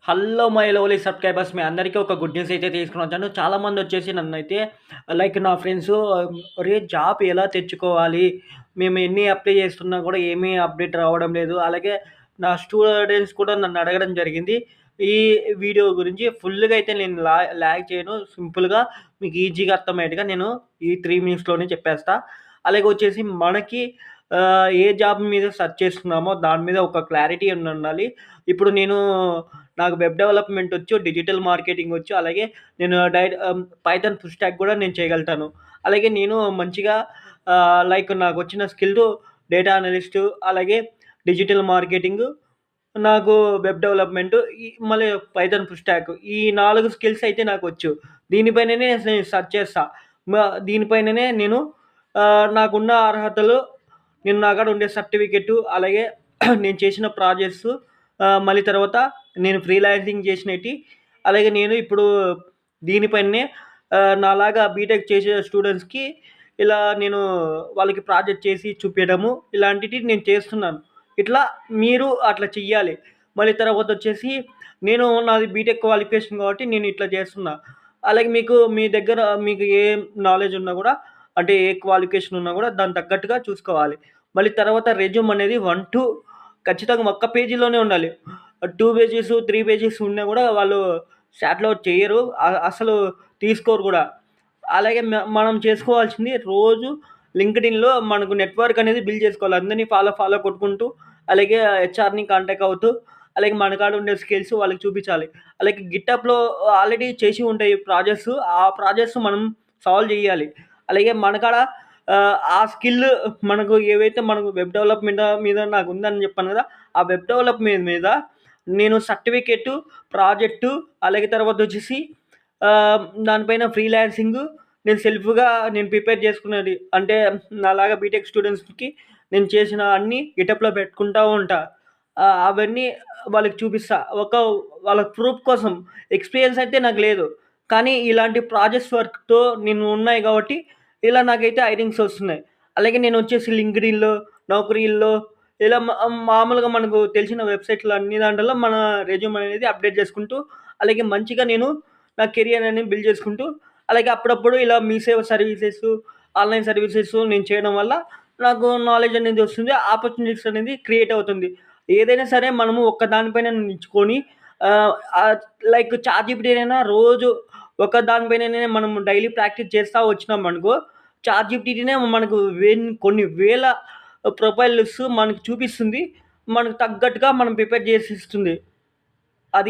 Hello my lovely subscribers మీ అందరికీ ఒక good news అయితే తీసుకొనొచ్చాను. చాలామందొచ్చేసి నన్నైతే లైక్ నా ఫ్రెండ్సు "ఒరేయ్! జాబ్ ఎలా తెచ్చుకోవాలి? మేము ఎన్ని అప్లై చేస్తున్నా కూడా ఏమీ అప్డేట్ రావడం లేదు." అలాగే నా స్టూడెంట్స్ కూడా నన్ను అడగడం జరిగింది. ఈ వీడియో గురించి ఫుల్‌గా అయితే నేను లాగ్ చేయను. సింపుల్‌గా మీకు ఈజీగా అర్థమయ్యేట్టుగా నేను ఈ 3 మినిట్స్‌లోనే చెప్పేస్తా. అలాగే వచ్చేసి మనకి ఏ జాబ్ మీద సెర్చ్ చేస్తున్నామో దాని మీద ఒక క్లారిటీ ఉండాలి. ఇప్పుడు నాకు వెబ్ డెవలప్‌మెంట్ వచ్చు, డిజిటల్ మార్కెటింగ్ వచ్చు. అలాగే నేను పైథాన్ ఫుల్ స్టాక్ కూడా నేను చేయగలుగుతాను. అలాగే నేను మంచిగా లైక్ నాకొచ్చిన స్కిల్లు డేటా అనలిస్టు, అలాగే డిజిటల్ మార్కెటింగు, నాకు వెబ్ డెవలప్‌మెంటు మళ్ళీ పైథాన్ ఫుల్ స్టాక్. ఈ 4 స్కిల్స్ అయితే నాకొచ్చు. దీనిపైననే నేను సెర్చ్ చేస్తా. మ దీనిపైననే నేను నాకున్న అర్హతలు, నా కాడ ఉండే సర్టిఫికేటు, అలాగే నేను చేసిన ప్రాజెక్ట్సు, మళ్ళీ తర్వాత నేను ఫ్రీలాన్సింగ్ చేసినయి, అలాగే నేను ఇప్పుడు దీనిపైనే నాలాగా బీటెక్ చేసే స్టూడెంట్స్‌కి ఇలా నేను వాళ్ళకి ప్రాజెక్ట్ చేసి చూపియడము, ఇలాంటివి నేను చేస్తున్నాను. ఇట్లా మీరు అట్లా చెయ్యాలి. మళ్ళీ తర్వాతొచ్చేసి నాది బీటెక్ క్వాలిఫికేషన్ కాబట్టి నేను ఇట్లా చేస్తున్నా. అలాగే మీ దగ్గర మీకు ఏ నాలెడ్జ్ ఉన్నా గూడా, అంటే ఏ క్వాలిఫికేషన్ ఉన్నా గూడా దానికి తగ్గట్టుగా చూసుకోవాలి. మళ్ళీ తర్వాత రెజ్యూమ్ అనేది 1, 2 ఖచ్చితంగా ఒక్క పేజీలోనే ఉండాలి. 2 పేజెస్, 3 పేజెస్ ఉన్నా గూడా వాళ్ళు చాట్‌లో చెయ్యరు. అసలు తీసుకోరు గూడా. అలాగే మనం చేసుకోవాల్సింది రోజు లింక్డ్ఇన్‌లో మనకు నెట్‌వర్క్ అనేది బిల్డ్ చేసుకోవాలి. అందరిని ఫాలో కొట్టుకుంటూ, అలాగే హెచ్ఆర్‌ని కాంటాక్ట్ అవుతూ, అలాగే మన కాడ ఉండే స్కిల్స్ వాళ్ళకి చూపించాలి. అలాగే గిటప్‌లో ఆల్రెడీ చేసి ఉంటాయి ప్రాజెక్ట్స్. ఆ ప్రాజెక్ట్స్ మనం సాల్వ్ చేయాలి. అలాగే మన కాడ ఆ స్కిల్ మనకు వెబ్ డెవలప్‌మెంట్ మీద నాకుందని చెప్పాను కదా! ఆ వెబ్ డెవలప్‌మెంట్ మీద నేను సర్టిఫికేటు, ప్రాజెక్టు, అలాగే తర్వాతొచ్చేసి దానిపైన ఫ్రీలాన్సింగు, నేను సెల్ఫ్‌గా ప్రిపేర్ చేసుకున్నది. అంటే నాలాగా బీటెక్ స్టూడెంట్స్‌కి నేను చేసిన అన్నీ గిటప్‌లో పెట్టుకుంటా ఉంటా. అవన్నీ వాళ్ళకి చూపిస్తా. వాళ్ళకి ప్రూఫ్ కోసం. ఎక్స్‌పీరియన్స్ అయితే నాకు లేదు. కానీ ఇలాంటి ప్రాజెక్ట్స్ వర్క్‌తో ఉన్నాయి కాబట్టి ఇలా నాకైతే ఐరింగ్స్ వస్తున్నాయి. అలాగే నేనొచ్చేసి లింక్డ్ఇన్‌లో, నౌకరీల్లో ఇలా మామూలుగా మనకు తెలిసిన వెబ్‌సైట్‌లో అన్ని దాంట్లలో మన రెజ్యూమ్ అనేది అప్డేట్ చేసుకుంటూ, అలాగే మంచిగా నా కెరియర్ అనేది బిల్డ్ చేసుకుంటూ, అలాగే అప్పుడప్పుడు ఇలా మీ సేవ సర్వీసెస్, ఆన్‌లైన్ సర్వీసెస్ నేను చేయడం వల్ల నాకు నాలెడ్జ్ అనేది వస్తుంది. ఆపర్చునిటీస్ అనేది క్రియేట్ అవుతుంది. ఏదైనా సరే మనము ఒక్క దాని పైన నించుకొని ఆహ్, ఆహ్, లైక్ చాట్‌జిపిటినైనా రోజు ఒక దాని పైననే మనం డైలీ ప్రాక్టీస్ చేస్తా వచ్చినామనుకో, చాట్‌జిపిటినే మనకు కొన్ని వేల ప్రొఫైల్స్ మనకు చూపిస్తుంది. మనకు తగ్గట్టుగా మనం ప్రిపేర్ చేసి ఇస్తుంది.